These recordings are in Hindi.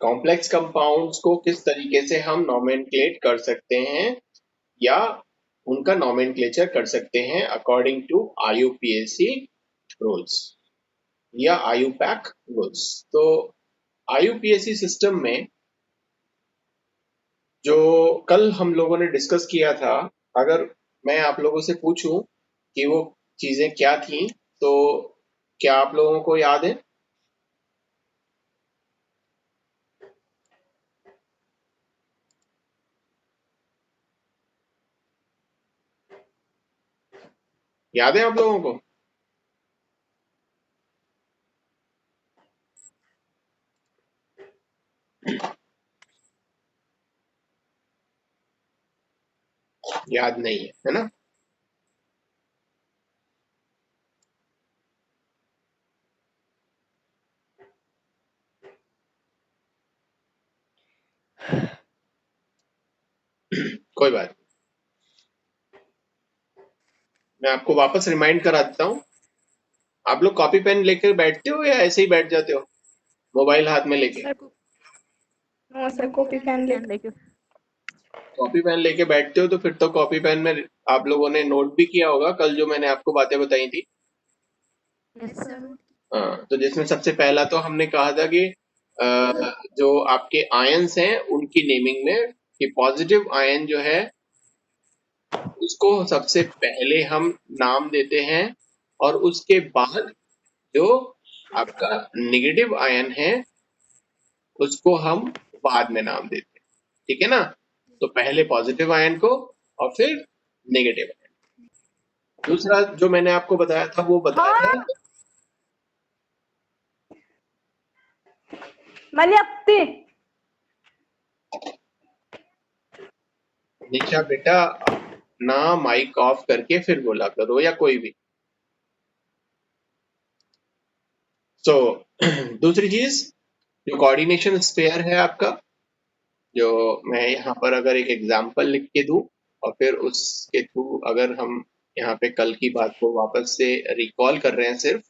कॉम्प्लेक्स कंपाउंड्स को किस तरीके से हम नॉमेनक्लेट कर सकते हैं या उनका नॉमेनक्लेचर कर सकते हैं अकॉर्डिंग टू IUPAC रूल्स या IUPAC रूल्स। तो IUPAC सिस्टम में जो कल हम लोगों ने डिस्कस किया था, अगर मैं आप लोगों से पूछूं कि वो चीजें क्या थी, तो क्या आप लोगों को याद है? याद है आप लोगों को? याद नहीं है ना? कोई बात नहीं, मैं आपको वापस रिमाइंड करा देता हूँ। आप लोग कॉपी पेन लेकर बैठते हो या ऐसे ही बैठ जाते हो मोबाइल हाथ में लेके? सर कॉपी पेन लेके कॉपी पेन लेके बैठते हो तो फिर तो कॉपी पेन में आप लोगों ने नोट भी किया होगा कल जो मैंने आपको बातें बताई थी। हाँ, तो जिसमें सबसे पहला तो हमने कहा था कि जो आपके आयंस हैं उनकी नेमिंग में कि पॉजिटिव आयन जो है उसको सबसे पहले हम नाम देते हैं और उसके बाद जो आपका नेगेटिव आयन है उसको हम बाद में नाम देते हैं। ठीक है ना? तो पहले पॉजिटिव आयन को और फिर नेगेटिव आयन। दूसरा जो मैंने आपको बताया था वो बताया था निशा बेटा, अपना माइक ऑफ करके फिर बोला करो या कोई भी। सो दूसरी चीज जो कोऑर्डिनेशन स्पेयर है आपका, जो मैं यहाँ पर अगर एक एग्जांपल लिख के दूं और फिर उसके थ्रू अगर हम यहाँ पे कल की बात को वापस से रिकॉल कर रहे हैं सिर्फ,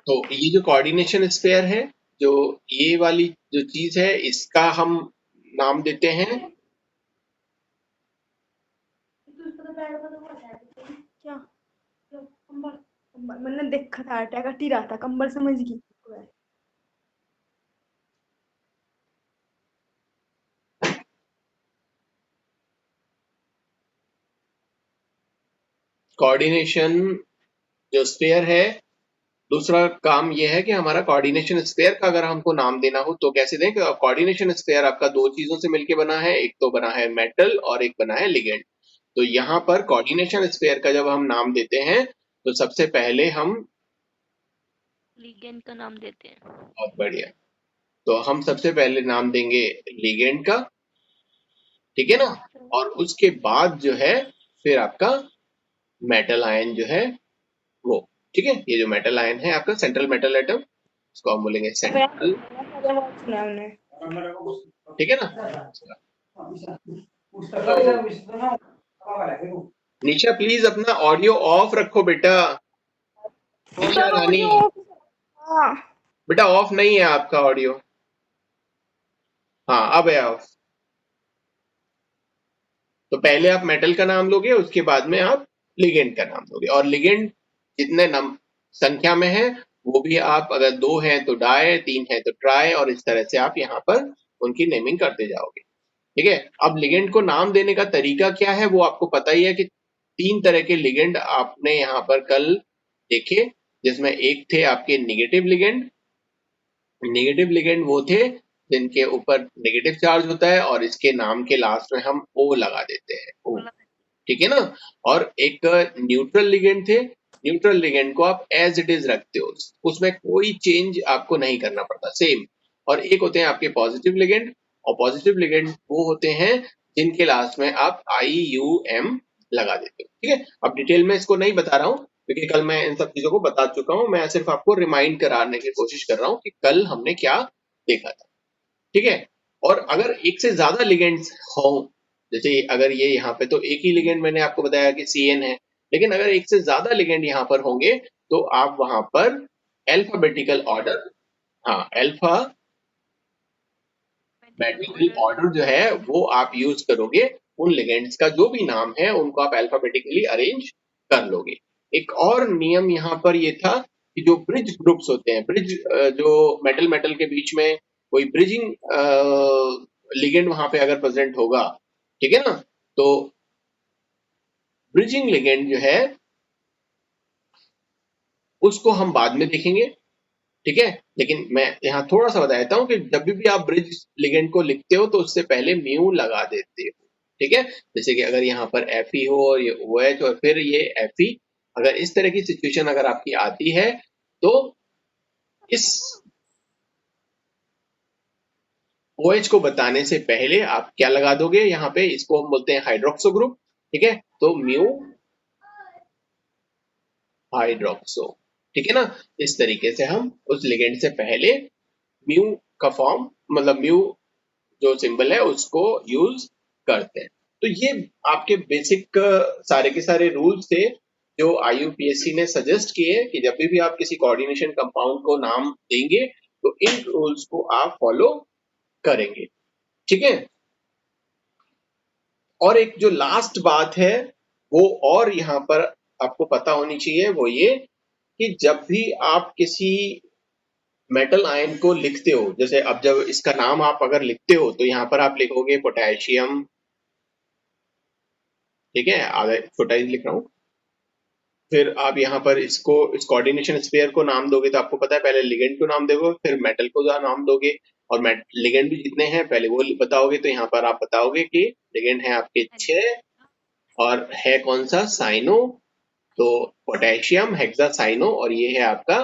तो ये जो कोऑर्डिनेशन स्पेयर है, जो ये वाली जो चीज है इसका हम नाम देते हैं क्या कंबल मैंने देखा था टैगटी रहा था कंबल समझ गई। कोऑर्डिनेशन जो स्पेयर है। दूसरा काम ये है कि हमारा कोऑर्डिनेशन स्पेयर का अगर हमको नाम देना हो तो कैसे दें? कोऑर्डिनेशन स्पेयर आपका दो चीजों से मिलके बना है, एक तो बना है मेटल और एक बना है लिगेंड। तो यहाँ पर कोऑर्डिनेशन स्पेयर का जब हम नाम देते हैं तो सबसे पहले हम लिगेंड का नाम देते हैं। बहुत बढ़िया, तो हम सबसे पहले नाम देंगे लिगेंड का, ठीक है ना? और उसके बाद जो है फिर आपका मेटल आयन जो है वो, ठीक है? ये जो मेटल आयन है आपका सेंट्रल मेटल एटम, इसको हम बोलेंगे सेंट्रल, ठीक है ना? निशा प्लीज अपना ऑडियो ऑफ रखो बेटा। निशा रानी बेटा ऑफ नहीं है आपका ऑडियो। हाँ अब है ऑफ। तो पहले आप मेटल का नाम लोगे, उसके बाद में आप लिगेंड का नाम लोगे, और लिगेंड जितने संख्या में है वो भी आप, अगर दो हैं तो डाई, तीन है तो ट्राई, और इस तरह से आप यहाँ पर उनकी नेमिंग करते जाओगे। ठीक है? अब लिगेंड को नाम देने का तरीका क्या है वो आपको पता ही है कि तीन तरह के लिगेंड आपने यहाँ पर कल देखे, जिसमें एक थे आपके निगेटिव लिगेंड। नेगेटिव लिगेंड वो थे जिनके ऊपर नेगेटिव चार्ज होता है और इसके नाम के लास्ट में हम ओ लगा देते हैं, ओ, ठीक है ना? और एक न्यूट्रल लिगेंड थे। न्यूट्रल लिगेंड को आप एज इट इज रखते हो, उसमें कोई चेंज आपको नहीं करना पड़ता, सेम। और एक होते हैं आपके पॉजिटिव लिगेंड, और पॉजिटिव लिगेंड वो होते हैं जिनके लास्ट में आप IUM लगा देते हो। ठीक है? अब डिटेल में इसको नहीं बता रहा हूँ क्योंकि कल मैं इन सब चीजों को बता चुका हूँ, मैं सिर्फ आपको रिमाइंड कराने की कोशिश कर रहा हूँ कि कल हमने क्या देखा था। ठीक है? और अगर एक से ज्यादा लिगेंड्स हो जैसे अगर ये यहाँ पे तो एक ही लिगेंड मैंने आपको बताया कि CN है, लेकिन अगर एक से ज्यादा लिगेंड यहाँ पर होंगे तो आप वहां पर अल्फाबेटिकल ऑर्डर, हाँ अल्फाबेटिकल ऑर्डर जो है वो आप यूज करोगे, उन लिगेंड्स का जो भी नाम है उनको आप अल्फाबेटिकली अरेंज कर लोगे। एक और नियम यहाँ पर ये था कि जो ब्रिज ग्रुप्स होते हैं, ब्रिज जो मेटल मेटल के बीच में कोई ब्रिजिंग लिगेंड वहां पे अगर प्रेजेंट होगा, ठीक है ना, तो ब्रिजिंग लिगेंड जो है उसको हम बाद में देखेंगे, ठीक है। लेकिन मैं यहाँ थोड़ा सा बता देता हूँ कि जब भी आप ब्रिज लिगेंड को लिखते हो तो उससे पहले म्यू लगा देते हो, ठीक है। जैसे कि अगर यहाँ पर Fe हो और ये OH और फिर ये Fe, अगर इस तरह की सिचुएशन अगर आपकी आती है तो इस OH को बताने से पहले आप क्या लगा दोगे, यहाँ पे इसको हम बोलते हैं हाइड्रोक्सो ग्रुप, ठीक है। तो म्यू हाइड्रोक्सो, ठीक है ना। इस तरीके से हम उस लिगेंड से पहले म्यू का फॉर्म, मतलब म्यू जो सिंबल है उसको यूज करते हैं। तो ये आपके बेसिक सारे के सारे रूल्स थे जो IUPAC ने सजेस्ट किए कि जब भी आप किसी कोऑर्डिनेशन कंपाउंड को नाम देंगे तो इन रूल्स को आप फॉलो करेंगे, ठीक है। और एक जो लास्ट बात है वो और यहाँ पर आपको पता होनी चाहिए, वो ये कि जब भी आप किसी मेटल आयन को लिखते हो, जैसे अब जब इसका नाम आप अगर लिखते हो तो यहाँ पर आप लिखोगे पोटेशियम, ठीक है, आगे छोटा ही लिख रहा हूँ। फिर आप यहाँ पर इसको इस कोऑर्डिनेशन स्फीयर को नाम दोगे तो आपको पता है पहले लिगेंड को नाम दोगे फिर मेटल को नाम दोगे, और लिगेंड भी जितने हैं पहले वो बताओगे। तो यहाँ पर आप बताओगे कि लिगेंड है आपके 6 और है कौन सा, साइनो, तो पोटेशियम हेक्सासाइनो, और ये है आपका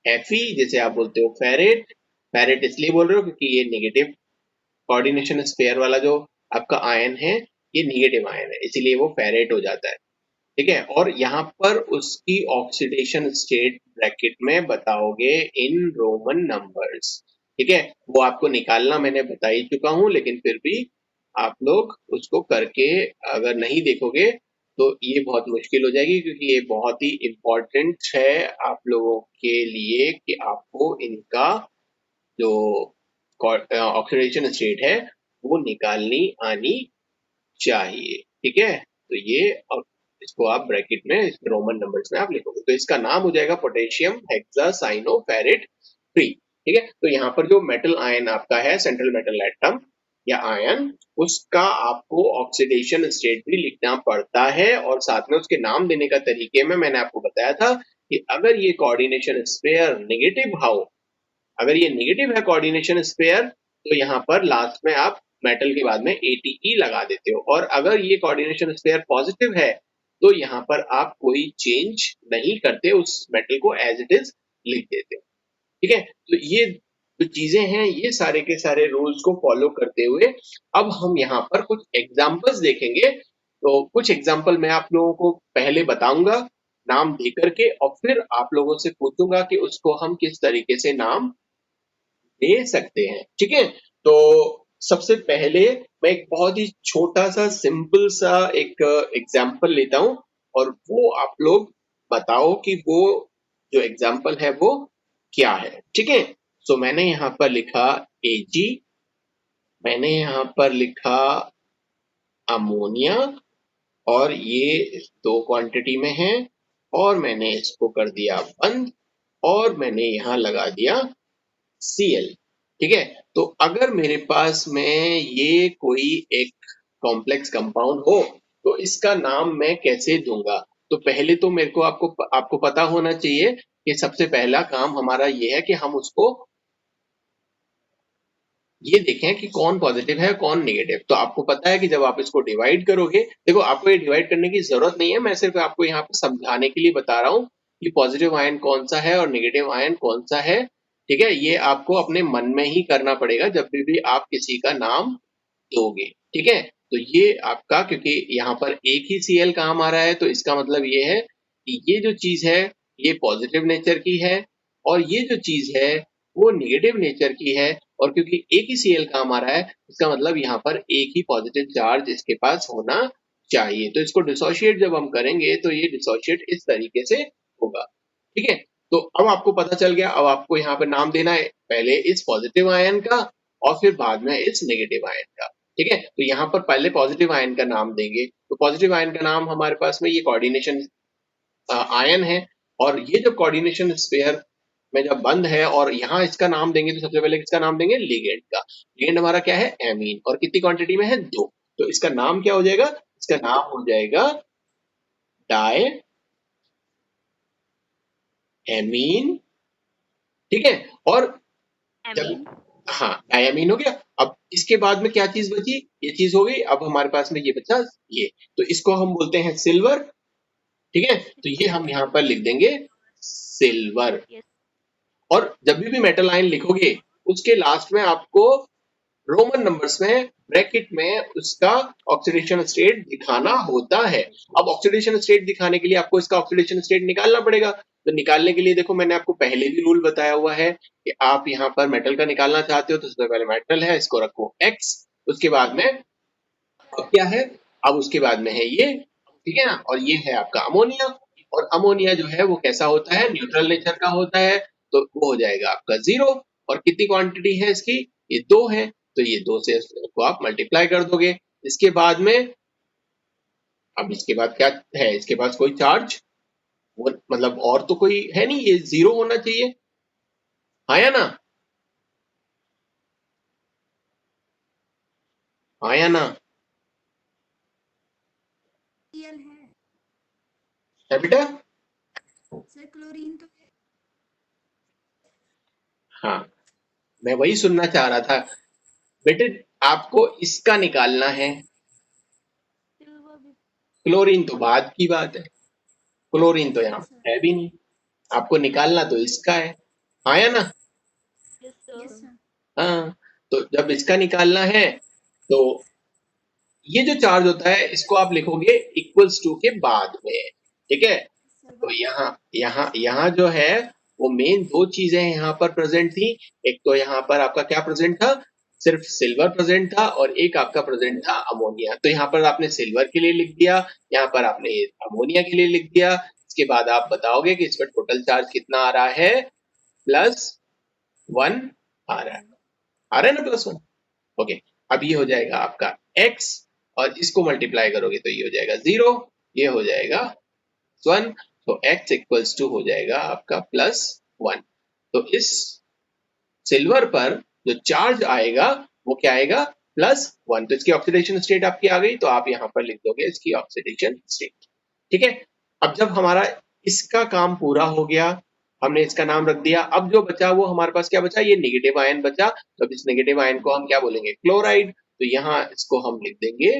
Fe, जैसे आप बोलते हो फेरेट। फेरेट इसलिए बोल रहे हो क्योंकि ये नेगेटिव कोऑर्डिनेशन स्फीयर वाला जो आपका आयन है ये नेगेटिव आयन है, इसीलिए वो फेरेट हो जाता है, ठीक है। और यहाँ पर उसकी ऑक्सीडेशन स्टेट ब्रैकेट में बताओगे इन रोमन नंबर्स, ठीक है। वो आपको निकालना मैंने बता ही चुका हूँ, लेकिन फिर भी आप लोग उसको करके अगर नहीं देखोगे तो ये बहुत मुश्किल हो जाएगी, क्योंकि ये बहुत ही इम्पोर्टेंट है आप लोगों के लिए कि आपको इनका जो ऑक्सीडेशन स्टेट है वो निकालनी आनी चाहिए, ठीक है। तो ये अब इसको आप ब्रैकेट में इसमें रोमन नंबर्स में आप लिखोगे तो इसका नाम हो जाएगा पोटेशियम हेक्सासाइनोफेरेट 3, ठीक है। तो यहाँ पर जो मेटल आयन आपका है, सेंट्रल मेटल एटम या आयन, उसका आपको ऑक्सीडेशन स्टेट भी लिखना पड़ता है, और साथ में उसके नाम देने का तरीके में मैंने आपको बताया था कि अगर ये कोऑर्डिनेशन स्पेयर नेगेटिव हो, अगर ये नेगेटिव है कोऑर्डिनेशन स्पेयर, तो यहाँ पर लास्ट में आप मेटल के बाद में ATE लगा देते हो, और अगर ये कोऑर्डिनेशन स्पेयर पॉजिटिव है तो यहाँ पर आप कोई चेंज नहीं करते, उस मेटल को एज इट इज लिख देते हो, ठीक है। तो ये जो चीजें हैं ये सारे के सारे रूल्स को फॉलो करते हुए अब हम यहाँ पर कुछ एग्जांपल्स देखेंगे। तो कुछ एग्जांपल मैं आप लोगों को पहले बताऊंगा नाम दे करके, और फिर आप लोगों से पूछूंगा कि उसको हम किस तरीके से नाम दे सकते हैं, ठीक है। तो सबसे पहले मैं एक बहुत ही छोटा सा सिंपल सा एक एग्जांपल लेता हूं, और वो आप लोग बताओ कि वो जो एग्जांपल है वो क्या है, ठीक है। सो मैंने यहाँ पर लिखा Ag, मैंने यहाँ पर लिखा अमोनिया, और ये दो क्वांटिटी में है, और मैंने इसको कर दिया बंद, और मैंने यहाँ लगा दिया Cl, ठीक है। तो अगर मेरे पास में ये कोई एक कॉम्प्लेक्स कंपाउंड हो तो इसका नाम मैं कैसे दूंगा। तो पहले तो मेरे को आपको पता होना चाहिए कि सबसे पहला काम हमारा ये है कि हम उसको ये देखें कि कौन पॉजिटिव है कौन नेगेटिव। तो आपको पता है कि जब आप इसको डिवाइड करोगे, देखो आपको ये डिवाइड करने की जरूरत नहीं है, मैं सिर्फ आपको यहाँ पे समझाने के लिए बता रहा हूँ कि पॉजिटिव आयन कौन सा है और नेगेटिव आयन कौन सा है, ठीक है। ये आपको अपने मन में ही करना पड़ेगा जब भी आप किसी का नाम दोगे, ठीक है। तो ये आपका, क्योंकि यहाँ पर एक ही Cl काम आ रहा है तो इसका मतलब ये है कि ये जो चीज है ये पॉजिटिव नेचर की है, और ये जो चीज है वो नेगेटिव नेचर की है। और क्योंकि एक ही Cl काम आ रहा है, इसका मतलब यहाँ पर एक ही पॉजिटिव चार्ज इसके पास होना चाहिए। तो इसको डिसोशिएट जब हम करेंगे तो ये डिसोशिएट इस तरीके से होगा। ठीक है, तो अब आपको पता चल गया। अब आपको यहाँ पर नाम देना है, पहले इस पॉजिटिव आयन का और फिर बाद में इस नेगेटिव आयन का। ठीक है, तो यहाँ पर पहले पॉजिटिव आयन का नाम देंगे। तो पॉजिटिव आयन का नाम हमारे पास में ये कोऑर्डिनेशन आयन है, और ये जब कोऑर्डिनेशन स्फीयर में जब बंद है और यहाँ इसका नाम देंगे तो सबसे पहले किसका नाम देंगे, लिगेंड का। लिगेंड हमारा क्या है, एमीन, और कितनी क्वांटिटी में है, 2। तो इसका नाम क्या हो जाएगा, इसका नाम हो जाएगा डाई एमीन। ठीक है, और जब एमीन। हाँ डायमीन हो गया। अब इसके बाद में क्या चीज बची, ये चीज हो गई। अब हमारे पास में ये बचा ये, तो इसको हम बोलते हैं सिल्वर। ठीक है, तो ये हम यहाँ पर लिख देंगे सिल्वर। यस। और जब भी मेटल आयन लिखोगे उसके लास्ट में आपको रोमन नंबर्स में ब्रैकेट में उसका ऑक्सीडेशन स्टेट दिखाना होता है। अब ऑक्सीडेशन स्टेट दिखाने के लिए आपको इसका ऑक्सीडेशन स्टेट निकालना पड़ेगा। तो निकालने के लिए देखो, मैंने आपको पहले भी रूल बताया हुआ है कि आप यहाँ पर मेटल का निकालना चाहते हो तो सबसे पहले मेटल है, इसको रखो x, उसके बाद में अब क्या है, अब उसके बाद में है ये, ठीक है ना, और ये है आपका अमोनिया। और अमोनिया जो है वो कैसा होता है, न्यूट्रल नेचर का होता है, तो वो हो जाएगा आपका 0। और कितनी क्वांटिटी है इसकी, ये 2 है, तो ये 2 से इसको आप मल्टीप्लाई कर दोगे। इसके बाद में, अब इसके बाद क्या है, इसके पास कोई चार्ज, वो मतलब और तो कोई है नहीं, ये 0 होना चाहिए, हाँ या ना, हाँ या ना, Cl है है बेटा, सर, क्लोरीन तो है। हाँ मैं वही सुनना चाह रहा था बेटे। आपको इसका निकालना है, सिल्वर भी। क्लोरीन तो बाद की बात है, क्लोरीन तो यहाँ यस सर, है भी नहीं, आपको निकालना तो इसका है, हाँ या ना, यस यस सर। सर। हाँ। तो जब इसका निकालना है तो ये जो चार्ज होता है इसको आप लिखोगे इक्वल्स टू के बाद में। ठीक है, सर तो वापस यहाँ यहाँ यहाँ जो है वो मेन 2 चीजें यहाँ पर प्रेजेंट थी। एक तो यहाँ पर आपका क्या प्रेजेंट था, सिर्फ सिल्वर प्रेजेंट था, और एक आपका प्रेजेंट था अमोनिया। तो यहाँ पर आपने सिल्वर के लिए लिख दिया, यहाँ पर आपने अमोनिया के लिए लिख दिया। इसके बाद आप बताओगे कि इस पर टोटल चार्ज कितना आ रहा है, +1 आ रहा है, आ रहा है ना, +1। ओके, अब ये हो जाएगा आपका x, और इसको मल्टीप्लाई करोगे तो ये हो जाएगा 0, ये हो जाएगा 1, तो x इक्वल्स टू हो जाएगा आपका +1। तो इस सिल्वर पर जो चार्ज आएगा वो क्या आएगा, +1। तो इसकी ऑक्सीडेशन स्टेट आपकी आ गई, तो आप यहाँ पर लिख दोगे इसकी ऑक्सीडेशन स्टेट। ठीक है, अब जब हमारा इसका काम पूरा हो गया, हमने इसका नाम रख दिया, अब जो बचा वो हमारे पास क्या बचा, ये नेगेटिव आयन बचा। तो अब इस नेगेटिव आयन को हम क्या बोलेंगे, क्लोराइड। तो यहाँ इसको हम लिख देंगे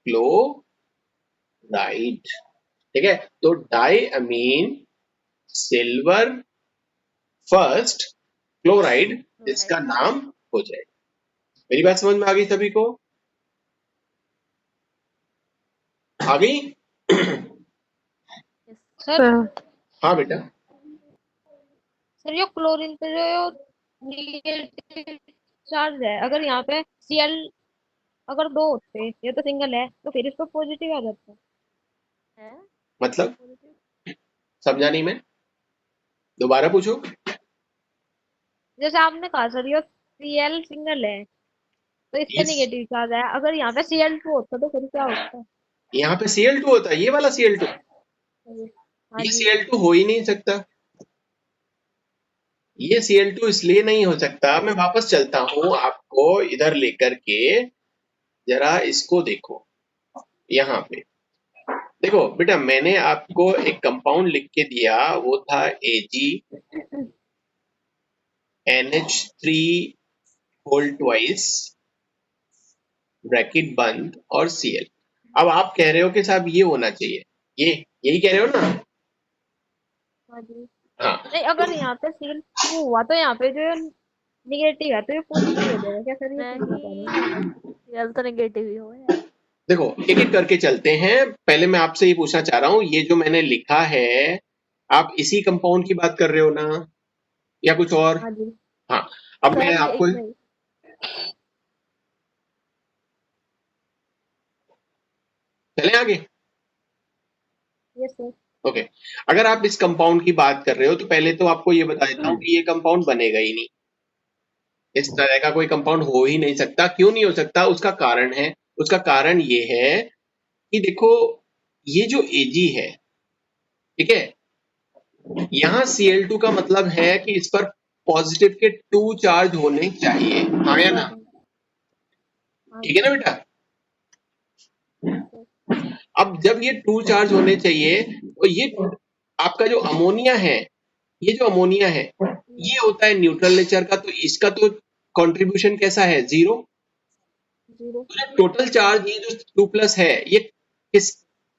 क्लोराइड। ठीक है, तो डाई अमीन सिल्वर फर्स्ट क्लोराइड इसका नाम हो जाएगा। मेरी बात समझ में आ गई सभी को, आ गई? सर हाँ बेटा, सर ये क्लोरीन पे जो नेगेटिव चार्ज है, अगर यहाँ पे Cl अगर 2 होते, ये तो सिंगल है, तो फिर इसको पॉजिटिव आ जाता है। मतलब पॉजिटिव, समझा नहीं मैं, दोबारा पूछो। जैसे आपने कहा सर ये Cl सिंगल है तो इस पे इस नेगेटिव चार्ज है, अगर यहाँ पे Cl2 होता तो फिर क्या होता? यहाँ पे Cl2 होता है, ये वाला Cl2, हाँ ये जी। Cl2 हो ही नहीं सकता, ये Cl2 इसलिए नहीं हो सकता। मैं वापस चलता हूँ आपको इधर लेकर के, जरा इसको देखो। यहाँ पे देखो बेटा, मैंने आपको एक कंपाउंड लिख के दिया, वो था AgNH3 होल ट्वाइस ब्रैकेट बंद और Cl। अब आप कह रहे हो कि साहब ये होना चाहिए, ये यही कह रहे हो ना, हाँ जी। हाँ। नहीं, अगर यहाँ पे Cl2 हुआ तो यहाँ पे जो नेगेटिव है तो ये पॉजिटिव हो जाएगा क्या सर, ये पूछ बता रहे हैं। नहीं, L तो नेगेटिव ही हो यार। देखो एक एक करके चलते हैं। पहले मैं आपसे ये पूछना चाह रहा हूँ, ये जो मैंने लिखा है आप इसी कंपाउंड की बात कर रहे हो ना, या कुछ और? हाँ जी। हाँ, अब सर मैं ये आपको एक मिनट। चलें आगे। Yes sir. ओके, अगर आप इस कंपाउंड की बात कर रहे हो तो पहले तो आपको ये बता देता हूँ कि ये कंपाउंड बनेगा ही नहीं, इस तरह का कोई कंपाउंड हो ही नहीं सकता। क्यों नहीं हो सकता? उसका कारण है। उसका कारण ये है कि देखो, ये जो Ag है, ठीक है, यहाँ Cl2 का मतलब है कि इस पर पॉजिटिव के 2 चार्ज होने चाहिए, हाँ या ना? हाँ ठीक है ना बेटा? अब जब ये 2 चार्ज होने चाहिए तो ये आपका जो अमोनिया है, ये जो अमोनिया है, ये होता है न्यूट्रल नेचर का, तो इसका तो कंट्रीब्यूशन कैसा है? 0। 0। टोटल चार्ज ये जो 2+ है, ये किस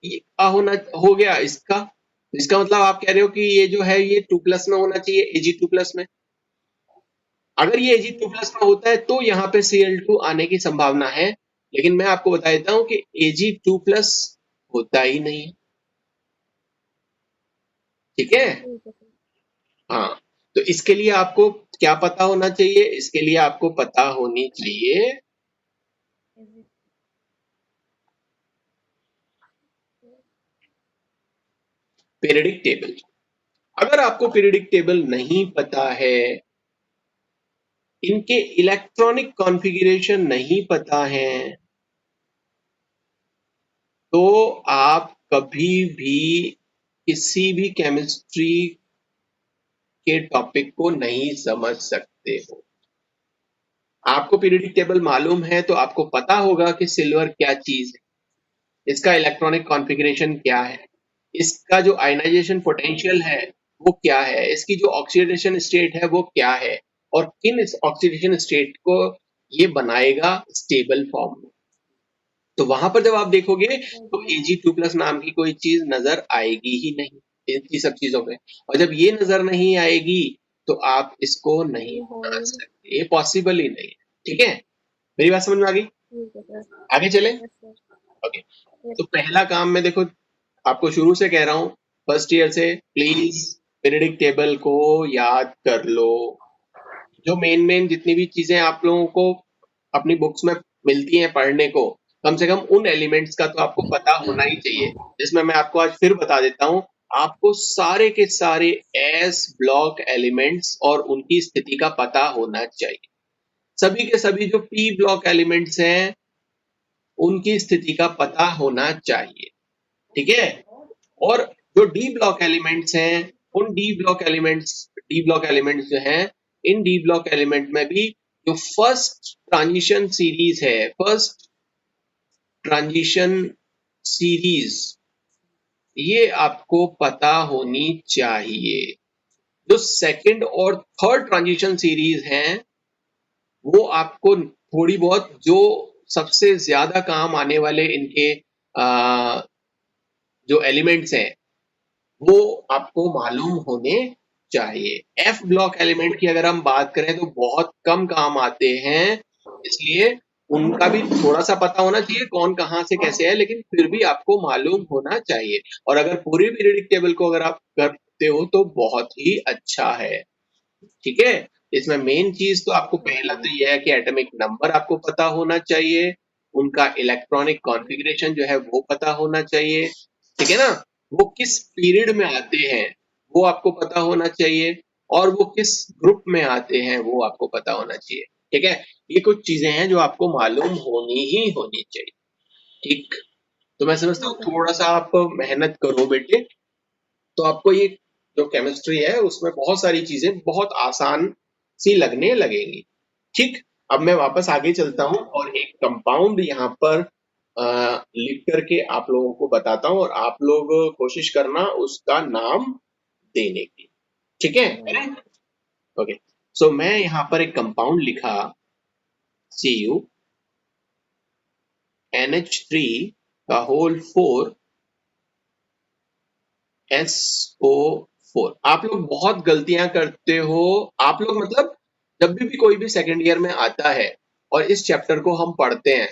ये का होना हो गया इसका? इसका मतलब आप कह रहे हो कि ये जो है ये 2+ में होना चाहिए, Ag2+ में। अगर ये Ag2+ में होता है तो यहाँ पे Cl2 आने की संभावना है, लेकिन मैं आपको बता देता हूँ कि Ag2+ होता ही नहीं है। ठीक है? ठीक है सर। हाँ, तो इसके लिए आपको क्या पता होना चाहिए? इसके लिए आपको पता होनी चाहिए पीरियडिक टेबल। अगर आपको पीरियडिक टेबल नहीं पता है, इनके इलेक्ट्रॉनिक कॉन्फ़िगरेशन नहीं पता है, तो आप कभी भी किसी भी केमिस्ट्री के टॉपिक को नहीं समझ सकते हो। आपको पीरियडिक टेबल मालूम है तो आपको पता होगा कि सिल्वर क्या चीज है, इसका इलेक्ट्रॉनिक कॉन्फ़िगरेशन क्या है, इसका जो आयनाइजेशन पोटेंशियल है वो क्या है, इसकी जो ऑक्सीडेशन स्टेट है वो क्या है, और किन ऑक्सीडेशन स्टेट को ये बनाएगा स्टेबल फॉर्म में। तो वहां पर जब आप देखोगे तो Ag2+ नाम की कोई चीज नजर आएगी ही नहीं इनकी सब चीजों में, और जब ये नजर नहीं आएगी तो आप इसको नहीं ये बना होगा। सकते, ये पॉसिबल ही नहीं है। ठीक है, मेरी बात समझ में आ गई? ठीक है सर। आगे चले। Yes sir. Okay, yes. तो पहला काम मैं देखो आपको शुरू से कह रहा हूँ, फर्स्ट ईयर से प्लीज पीरियडिक टेबल को याद कर लो। जो मेन जितनी भी चीजें आप लोगों को अपनी बुक्स में मिलती हैं पढ़ने को, कम से कम उन एलिमेंट्स का तो आपको पता होना ही चाहिए, जिसमें मैं आपको आज फिर बता देता हूँ। आपको सारे के सारे एस ब्लॉक एलिमेंट्स और उनकी स्थिति का पता होना चाहिए। सभी के सभी जो पी ब्लॉक एलिमेंट्स हैं उनकी स्थिति का पता होना चाहिए। ठीक है, और जो डी ब्लॉक एलिमेंट्स हैं, उन डी ब्लॉक एलिमेंट्स जो हैं, इन डी ब्लॉक एलिमेंट में भी जो फर्स्ट ट्रांजिशन सीरीज ये आपको पता होनी चाहिए। जो सेकंड और थर्ड ट्रांजिशन सीरीज हैं वो आपको थोड़ी बहुत, जो सबसे ज्यादा काम आने वाले इनके जो एलिमेंट्स हैं वो आपको मालूम होने चाहिए। एफ ब्लॉक एलिमेंट की अगर हम बात करें तो बहुत कम काम आते हैं, इसलिए उनका भी थोड़ा सा पता होना चाहिए कौन कहाँ से कैसे है, लेकिन फिर भी आपको मालूम होना चाहिए। और अगर पूरी पीरियडिक टेबल को अगर आप करते हो तो बहुत ही अच्छा है। ठीक है, इसमें मेन चीज तो आपको पहला तो यह है कि एटॉमिक नंबर आपको पता होना चाहिए, उनका इलेक्ट्रॉनिक कॉन्फ़िगरेशन जो है वो पता होना चाहिए। ठीक है ना, वो किस पीरियड में आते हैं वो आपको पता होना चाहिए, और वो किस ग्रुप में आते हैं वो आपको पता होना चाहिए। ठीक है, ये कुछ चीजें हैं जो आपको मालूम होनी ही होनी चाहिए। ठीक, तो मैं समझता हूँ थोड़ा सा आप मेहनत करो बेटे, तो आपको ये जो केमिस्ट्री है उसमें बहुत सारी चीजें बहुत आसान सी लगने लगेंगी। ठीक, अब मैं वापस आगे चलता हूँ और एक कंपाउंड यहाँ पर लिख करके आप लोगों को बताता हूँ, और आप लोग कोशिश करना उसका नाम देने की। ठीक है, ओके। सो मैं यहाँ पर एक कंपाउंड लिखा Cu NH3 का होल 4 SO4। आप लोग बहुत गलतियां करते हो, आप लोग मतलब जब भी कोई भी सेकेंड ईयर में आता है और इस चैप्टर को हम पढ़ते हैं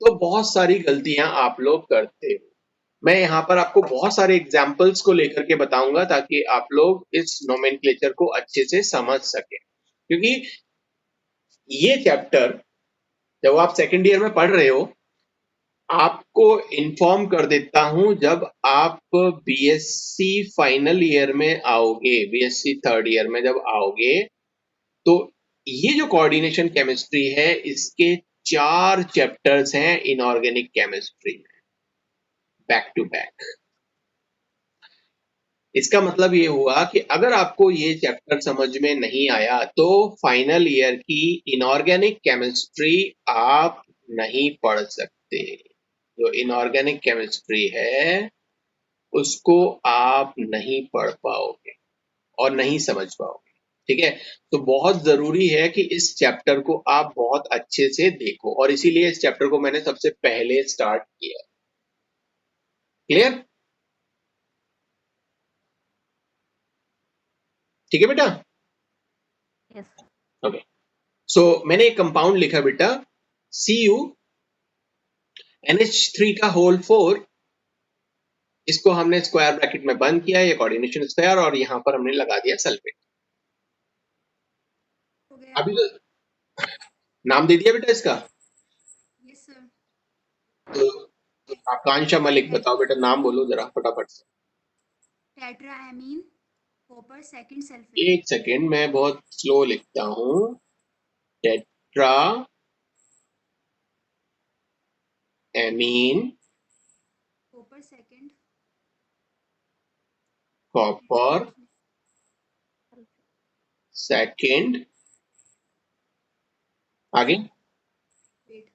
तो बहुत सारी गलतियां आप लोग करते हो। मैं यहाँ पर आपको बहुत सारे एग्जाम्पल्स को लेकर के बताऊंगा ताकि आप लोग इस नोमेनक्लेचर को अच्छे से समझ सके, क्योंकि ये चैप्टर जब आप सेकेंड ईयर में पढ़ रहे हो, आपको इन्फॉर्म कर देता हूं, जब आप बीएससी फाइनल ईयर में आओगे, बीएससी थर्ड ईयर में जब आओगे, तो ये जो कोऑर्डिनेशन केमिस्ट्री है, इसके 4 चैप्टर्स हैं इनऑर्गेनिक केमिस्ट्री में, बैक टू बैक। इसका मतलब ये हुआ कि अगर आपको ये चैप्टर समझ में नहीं आया, तो फाइनल ईयर की इनऑर्गेनिक केमिस्ट्री आप नहीं पढ़ सकते। जो इनऑर्गेनिक केमिस्ट्री है, उसको आप नहीं पढ़ पाओगे और नहीं समझ पाओगे, ठीक है। तो बहुत जरूरी है कि इस चैप्टर को आप बहुत अच्छे से देखो, और इसीलिए इस चैप्टर को मैंने सबसे पहले स्टार्ट किया। क्लियर? ठीक है बेटा? Yes okay. सो मैंने एक कंपाउंड लिखा बेटा, Cu NH3 का होल 4, इसको हमने स्क्वायर ब्रैकेट में बंद किया, ये कोऑर्डिनेशन स्क्वायर, और यहां पर हमने लगा दिया सल्फेट। हो गया। अभी तो नाम दे दिया बेटा इसका। Yes sir. तो आकांक्षा मलिक, बताओ बेटा, नाम बोलो जरा फटाफट से। Tetraammine copper second sulphate. एक सेकेंड, मैं बहुत स्लो लिखता हूं। Tetra amine copper second copper second, आगे वेट।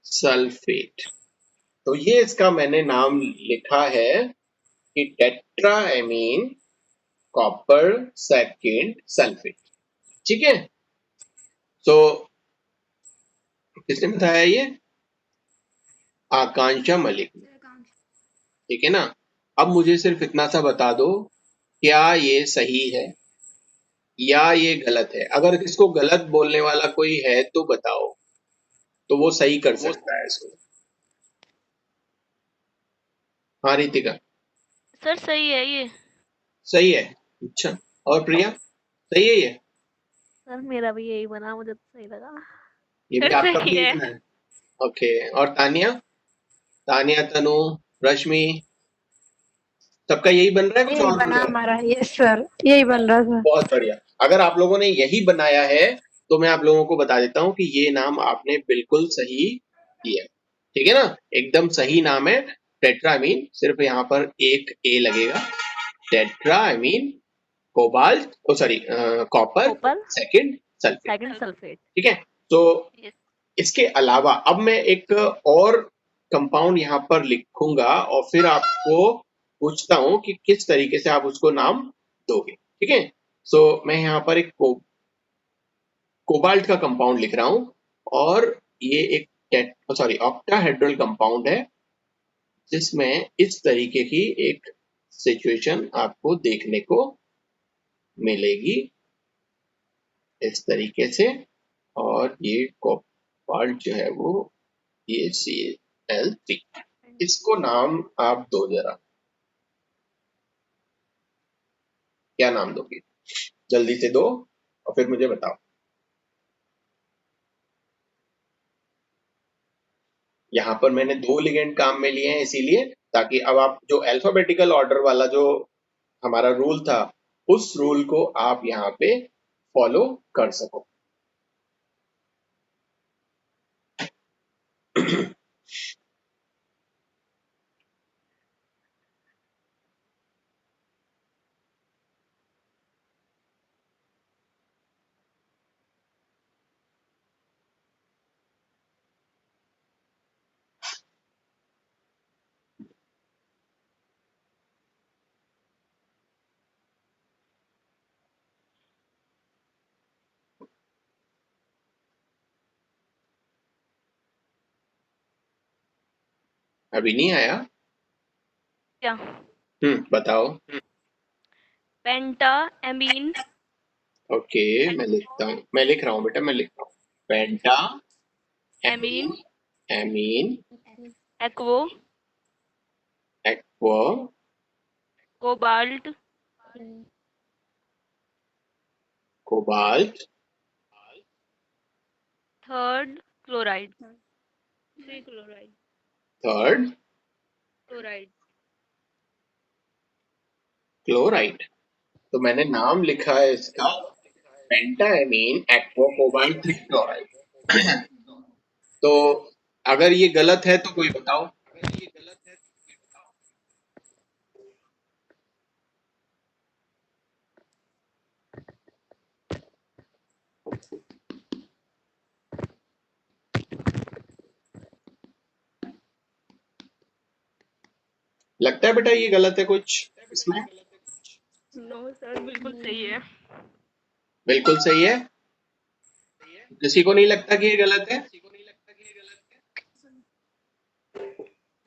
सल्फेट। तो ये इसका मैंने नाम लिखा है कि टेट्राएमीन कॉपर सेकंड सल्फेट। ठीक है। तो किसने बताया ये? आकांक्षा मलिक ने। सर आकांक्षा। ठीक है ना। अब मुझे सिर्फ इतना सा बता दो, क्या ये सही है या ये गलत है। अगर इसको गलत बोलने वाला कोई है तो बताओ, तो वो सही कर सकता है इसको। हाँ रितिका, सर सही है ये। सही है। अच्छा, और प्रिया, सही है ये? सर मेरा भी यही बना, मुझे तो सही लगा। ये भी सर आपका सही भी है। इतना है? ओके। और तानिया, तानिया, तनु, रश्मि, सबका यही बन रहा है, कुछ यही और बन बना रहा है? हमारा। यस सर, यही बन रहा था। बहुत बढ़िया। अगर आप लोगों ने यही बनाया है, तो मैं आप लोगों को बता देता हूं कि ये नाम आपने बिल्कुल सही किया। ठीक है ना, एकदम सही नाम है टेट्रामीन। सिर्फ यहाँ पर एक ए लगेगा, tetrammine cobalt, oh sorry copper copper second sulphate. Second sulphate. ठीक है। तो यस इसके अलावा अब मैं एक और कंपाउंड यहाँ पर लिखूंगा, और फिर आपको पूछता हूं कि किस तरीके से आप उसको नाम दोगे। ठीक है। सो मैं यहाँ पर एक कोबाल्ट का कंपाउंड लिख रहा हूं, और ये एक सॉरी ऑक्टाहेड्रल कंपाउंड है, जिसमें इस तरीके की एक सिचुएशन आपको देखने को मिलेगी, इस तरीके से। और ये कोबाल्ट जो है वो ये Cl3, इसको नाम आप दो जरा, क्या नाम दोगे? जल्दी से दो और फिर मुझे बताओ। यहाँ पर मैंने 2 लिगेंड काम में लिए हैं, इसीलिए ताकि अब आप जो अल्फाबेटिकल ऑर्डर वाला जो हमारा रूल था, उस रूल को आप यहाँ पे फॉलो कर सको। अभी नहीं आया? क्या? बताओ। पेंटा एमीन ओके, मैं लिखता हूँ, मैं लिख रहा हूँ बेटा, मैं लिख रहा हूँ। Penta amine amine aquo aqua cobalt cobalt, third chloride, three chloride, third chloride, chloride. तो मैंने नाम लिखा है इसका पेंटाएमीन एक्वा कोबाल्ट 3 क्लोराइड। तो अगर ये गलत है तो कोई बताओ। लगता है बेटा ये गलत है कुछ इसमें? नो सर बिल्कुल सही है। बिल्कुल सही है। किसी को नहीं लगता कि ये गलत है?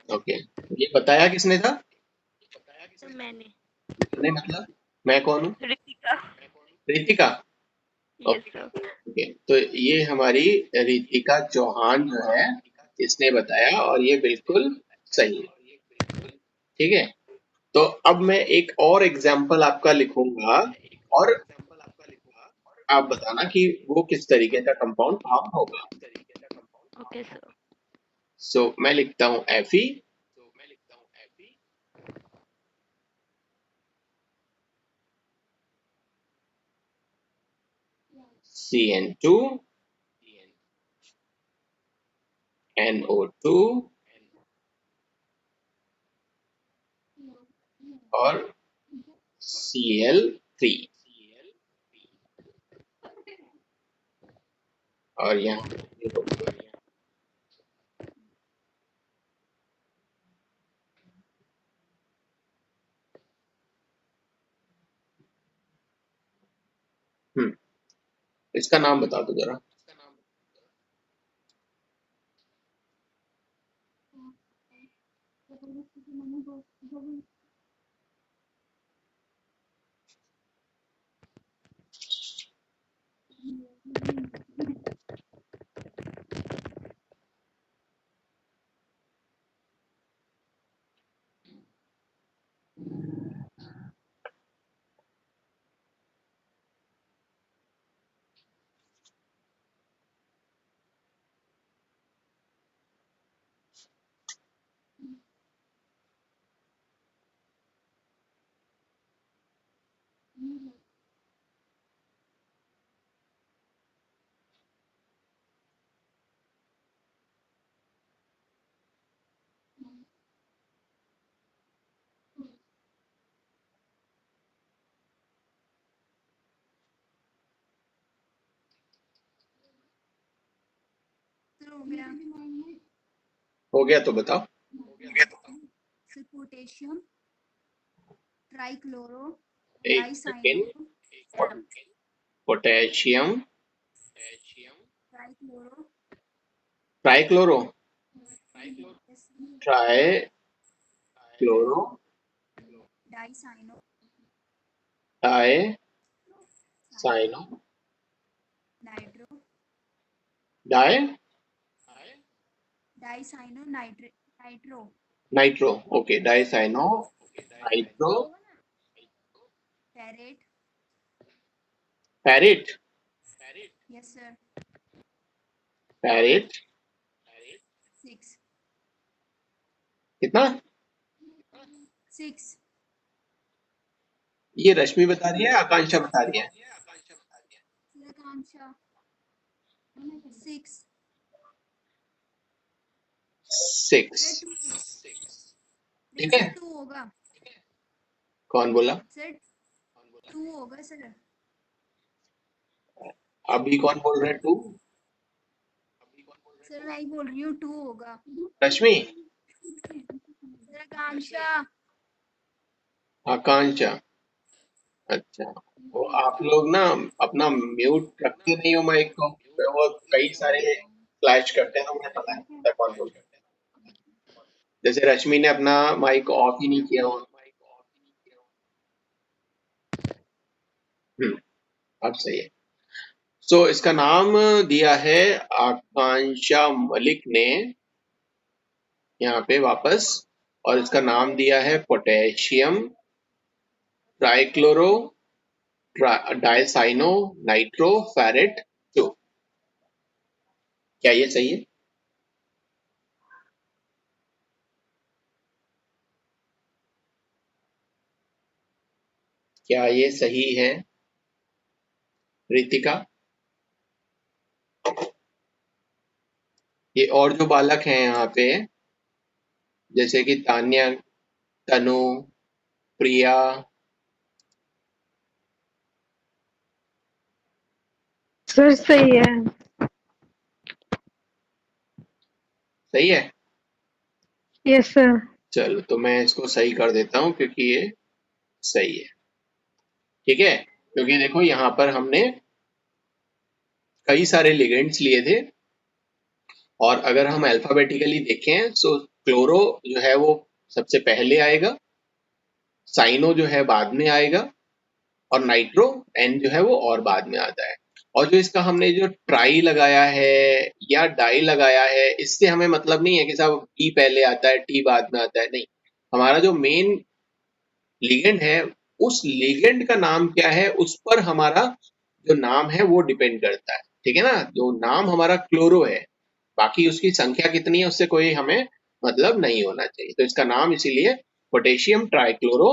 ओके, ये बताया किसने था? सर मैंने, नहीं मतलब मैं कौन हूँ? Ritika, Ritika. Yes okay sir. Okay, तो ये हमारी रितिका चौहान जो है इसने बताया और ये बिल्कुल सही है। ठीक है, तो अब मैं एक और एग्जाम्पल आपका लिखूंगा और आप बताना कि वो किस तरीके का कंपाउंड फॉर्म होगा। Okay sir. सो मैं लिखता हूँ Fe, CN2, NO2 और Cl3 और यहाँ ये हो गया। इसका नाम बता दो जरा। हो गया। हो गया तो बताओ। फिर पोटेशियम ट्राइक्लोरो एक second. Dicyano potassium trichloro trichloro, trichloro dicyano dicyano nitro di dicyano nitro nitro. Okay, dicyano nitro ferrate पैरेट यस सर पैरेट 6 कितना? 6 ये रश्मि बता रही है, आकांक्षा बता रही है? आकांक्षा 6 6। ठीक है, 2 होगा कौन बोला? सर 2 होगा सर अभी कौन बोल रहा है 2? सर मैं ही बोल रही हूँ 2 होगा रश्मि? सर आकांक्षा आकांक्षा। अच्छा, वो आप लोग ना अपना म्यूट रखते नहीं हो माइक को, तो वो कई सारे फ्लैश करते हैं तो मुझे पता नहीं चलता कौन बोल रहा है। जैसे रश्मि ने अपना माइक ऑफ ही नहीं किया हुआ। अब सही है। सो इसका नाम दिया है आकांक्षा मलिक ने यहाँ पे वापस, और इसका नाम दिया है potassium trichloro dicyano nitro ferret 2। क्या ये सही है? क्या ये सही है रितिका? ये और जो बालक हैं यहाँ पे, जैसे कि तान्या, तनु, प्रिया, सर सही है। सही है? Yes sir. चलो तो मैं इसको सही कर देता हूँ क्योंकि ये सही है। ठीक है, क्योंकि देखो यहाँ पर हमने कई सारे लिगेंड्स लिए थे, और अगर हम अल्फाबेटिकली देखें तो क्लोरो जो है वो सबसे पहले आएगा, साइनो जो है बाद में आएगा, और नाइट्रो एन जो है वो और बाद में आता है। और जो इसका हमने जो ट्राई लगाया है या डाई लगाया है, इससे हमें मतलब नहीं है कि साहब टी पहले आता है टी बाद में आता है, नहीं। हमारा जो मेन लिगेंड है, उस लिगेंड का नाम क्या है, उस पर हमारा जो नाम है वो डिपेंड करता है। ठीक है ना? जो नाम हमारा क्लोरो है, बाकी उसकी संख्या कितनी है उससे कोई हमें मतलब नहीं होना चाहिए। तो इसका नाम इसीलिए potassium trichloro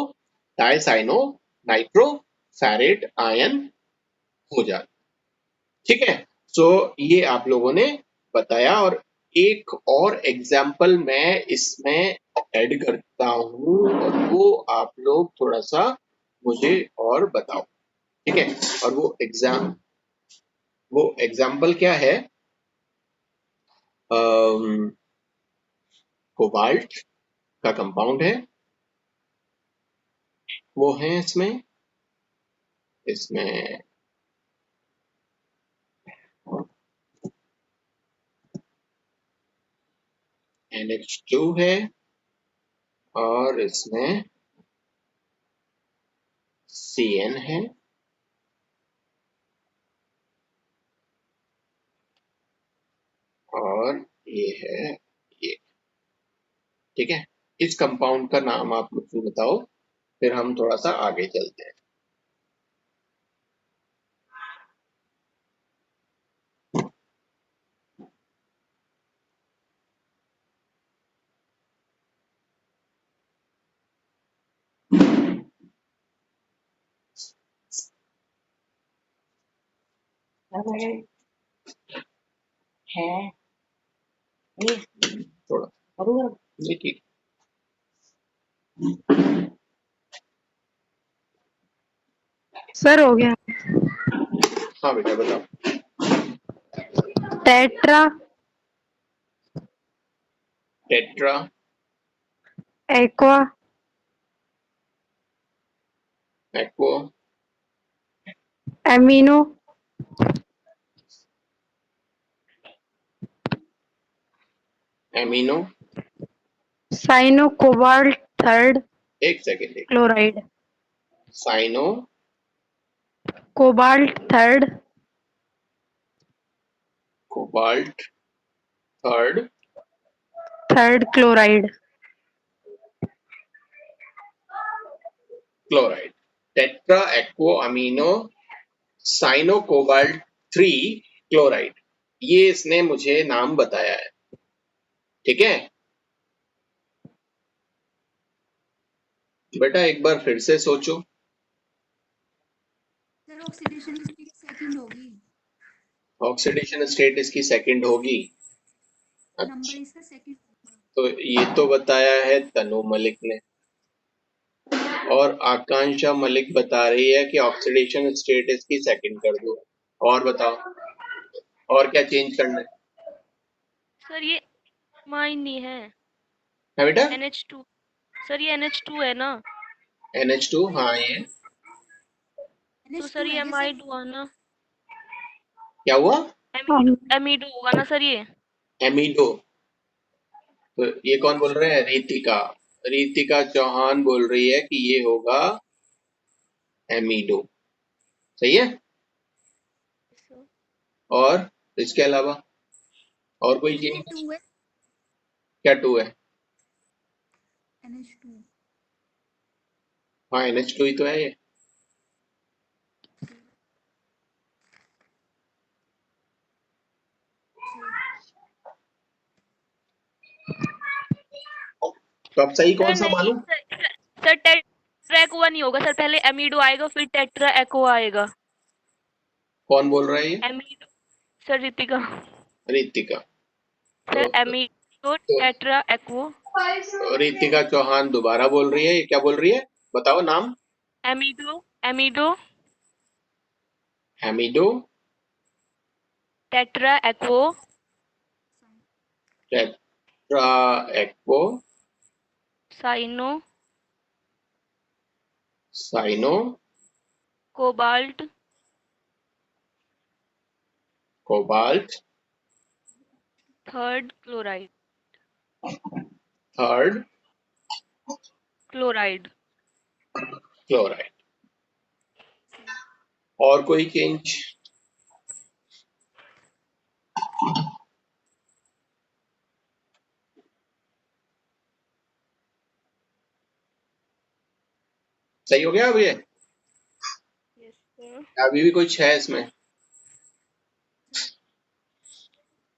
dicyano nitro ferrate ion हो जाता। ठीक है, सो ये आप लोगों ने बताया, और एक और एग्जाम्पल मैं इसमें ऐड करता हूं, और वो आप लोग थोड़ा सा मुझे और बताओ। ठीक है, और वो एग्जाम्पल क्या है? कोबाल्ट का कंपाउंड है, वो है इसमें इसमें NH2 है, और इसमें CN है, और ये है ये। ठीक है, इस कंपाउंड का नाम आप मुझे बताओ, फिर हम थोड़ा सा आगे चलते हैं। थोड़ा ये ठीक। सर हो गया। हाँ बेटा बताओ। Tetra tetra, aqua aquo, amino amino. Cyano cobalt third एक सेकेंड, एक chloride cyano cobalt cobalt third chloride chloride. Tetra aquo amino cyano cobalt 3 chloride, ये इसने मुझे नाम बताया है। ठीक है बेटा, एक बार फिर से सोचो। सर ऑक्सीडेशन स्पीड सेकंड होगी, ऑक्सीडेशन स्टेट इसकी सेकंड होगी। नंबर अच्छा, इसका सेकंड होगा। तो ये तो बताया है तनु मलिक ने, और आकांक्षा मलिक बता रही है कि ऑक्सीडेशन स्टेट इसकी सेकंड कर दो। और बताओ, और क्या चेंज करना है? सर ये माइन नहीं है। है बेटा? NH2 सर, ये NH2 है ना, NH2, हाँ ये तो सर ये एमाइड हुआ ना, क्या हुआ? एमिडो होगा ना सर ये। एमिडो। तो ये कौन बोल रहे हैं? रितिका। रितिका चौहान बोल रही है कि ये होगा एमिडो। सही है? और इसके अलावा और कोई चीज? टू है, क्या 2 है? NH2। हाँ NH2 ही तो है ये। तो अब सही कौन सर सा नहीं मानूं? सर टेट्रा एक्वा नहीं होगा सर, पहले एमिडो आएगा फिर टेट्रा एक्वा आएगा। कौन बोल रहा है ये? एमिडो सर रितिका। रितिका। सर तो, एमिडो तो टेट्रा एक्वा। रितिका चौहान दोबारा बोल रही है, ये क्या बोल रही है? बताओ नाम। एमिडो एमिडो हैमिडो tetra aquo tetra aquo cyano cyano cobalt cobalt third chloride third chloride. Chloride. और कोई चेंज? सही हो गया अब ये? Yes sir. अभी भी कुछ है इसमें?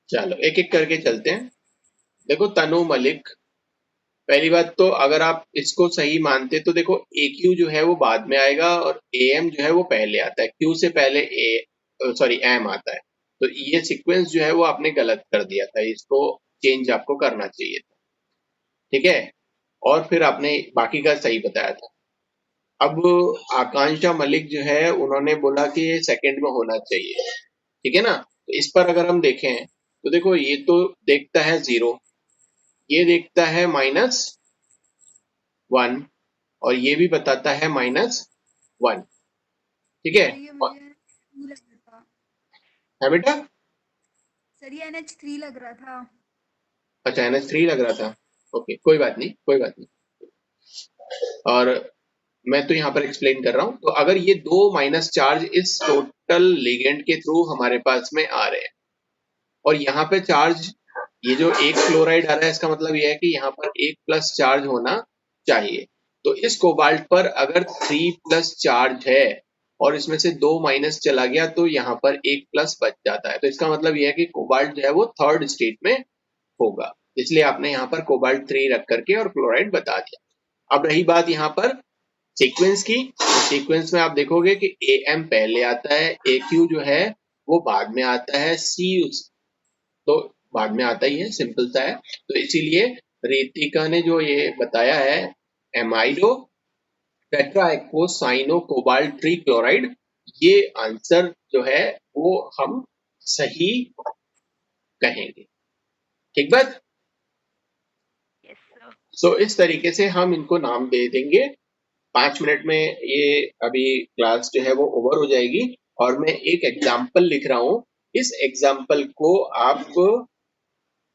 चलो एक एक करके चलते हैं। देखो तनु मलिक, पहली बात तो अगर आप इसको सही मानते तो देखो ए क्यू जो है वो बाद में आएगा और ए एम जो है वो पहले आता है, क्यू से पहले ए सॉरी एम आता है। तो ये सीक्वेंस जो है वो आपने गलत कर दिया था, इसको चेंज आपको करना चाहिए था, ठीक है? और फिर आपने बाकी का सही बताया था। अब आकांक्षा मलिक जो है उन्होंने बोला कि ये सेकंड में होना चाहिए, ठीक है ना? तो इस पर अगर हम देखें तो देखो ये तो देखता है 0, ये देखता है -1 और ये भी बताता है -1, ठीक है? सर ये और मुझे 3 लग रहा था। है बेटा? सर ये NH3 लग रहा था। अच्छा NH3 लग रहा था, ओके कोई बात नहीं, कोई बात नहीं। और मैं तो यहाँ पर एक्सप्लेन कर रहा हूँ। तो अगर ये दो माइनस चार्ज इस टोटल लिगेंड के थ्रू हमारे पास में आ रहे हैं और यहाँ पे चार्ज, ये जो एक क्लोराइड आ रहा है इसका मतलब ये है कि यहाँ पर एक प्लस चार्ज होना चाहिए। तो इस कोबाल्ट पर अगर 3 प्लस चार्ज है और इसमें से 2 माइनस चला गया तो यहाँ पर एक प्लस बच जाता है। तो इसका मतलब ये है कि कोबाल्ट जो है वो थर्ड स्टेट में होगा, इसलिए आपने यहाँ पर कोबाल्ट 3 रख करके और क्लोराइड बता दिया। अब रही बात यहाँ पर सीक्वेंस की, तो सीक्वेंस में आप देखोगे कि AM पहले आता है, AQ जो है वो बाद में आता है, C तो बाद में आता ही है, सिंपल सा है। तो इसीलिए रितिका ने जो ये बताया है एमाइडो tetra aquo cyano cobalt 3 chloride, ये आंसर जो है वो हम सही कहेंगे, ठीक बात? Yes sir. सो इस तरीके से हम इनको नाम दे देंगे। 5 मिनट में ये अभी क्लास जो है वो ओवर हो जाएगी और मैं एक एग्जाम्पल लिख रहा हूँ, इस एग्जाम्पल को आप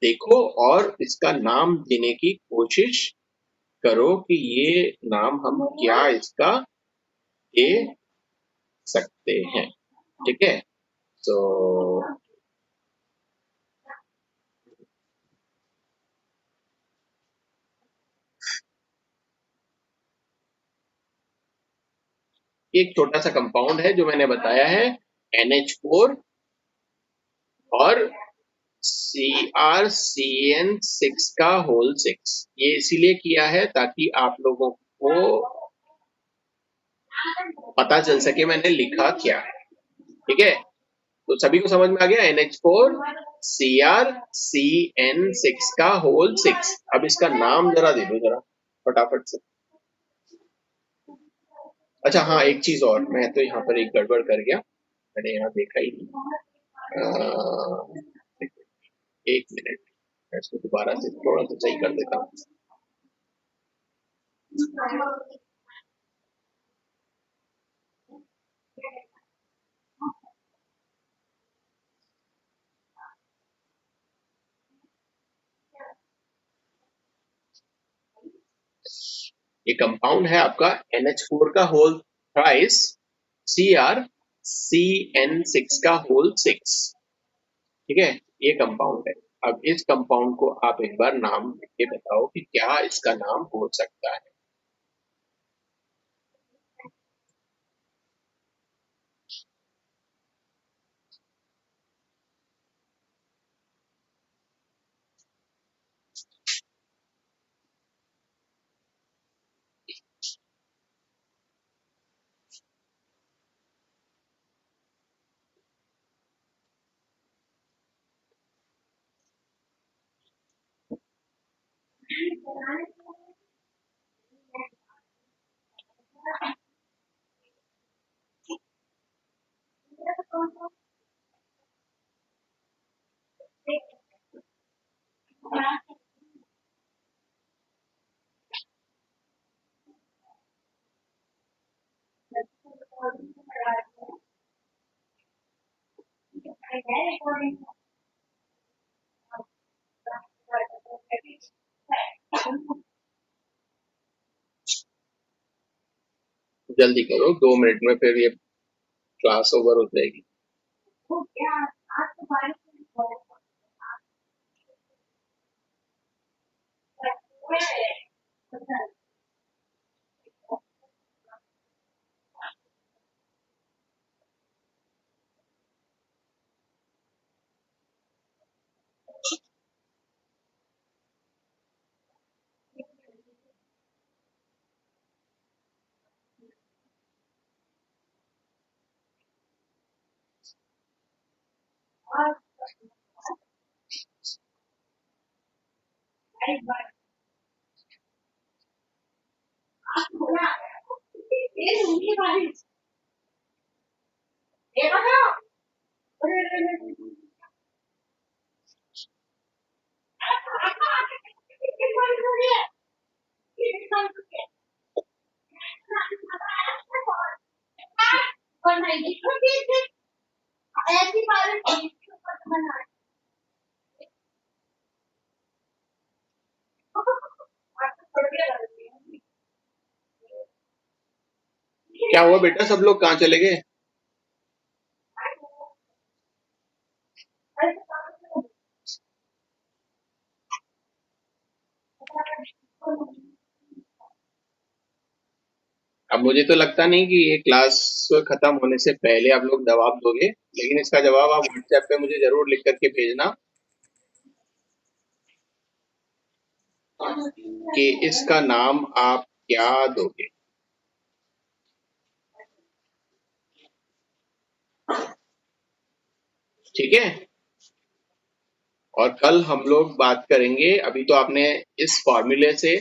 देखो और इसका नाम देने की कोशिश करो कि ये नाम हम क्या इसका दे सकते हैं, ठीक है? तो एक छोटा सा कंपाउंड है जो मैंने बताया है NH4 और CrCN6 का होल 6। ये इसीलिए किया है ताकि आप लोगों को पता चल सके मैंने लिखा क्या है, ठीक है? तो सभी को समझ में आ गया NH4 CrCN6 का होल 6। अब इसका नाम जरा दे दो जरा फटाफट से। अच्छा हाँ एक चीज और, मैं तो यहाँ पर एक गड़बड़ कर गया, मैंने यहाँ देखा ही नहीं। एक मिनट, मैं इसको दोबारा से थोड़ा सा सही कर देता हूँ। ये कंपाउंड है आपका NH4 का होल थ्राइस CrCN6 का होल 6, ठीक है? ये कंपाउंड है। अब इस कंपाउंड को आप एक बार नाम लिख के बताओ कि क्या इसका नाम हो सकता है। जल्दी करो, 2 मिनट में फिर ये क्लास ओवर हो जाएगी। क्या हुआ बेटा, सब लोग कहाँ चले गए? अब मुझे तो लगता नहीं कि ये क्लास खत्म होने से पहले आप लोग जवाब दोगे, लेकिन इसका जवाब आप व्हाट्सएप पे मुझे जरूर लिख करके भेजना कि इसका नाम आप क्या दोगे। ठीक है, और कल हम लोग बात करेंगे। अभी तो आपने इस फॉर्मूले से,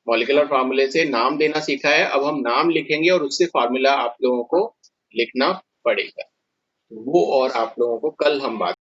मॉलिक्यूलर फार्मूले से नाम देना सीखा है। अब हम नाम लिखेंगे और उससे फार्मूला आप लोगों को लिखना पड़ेगा। वो और आप लोगों को कल हम बात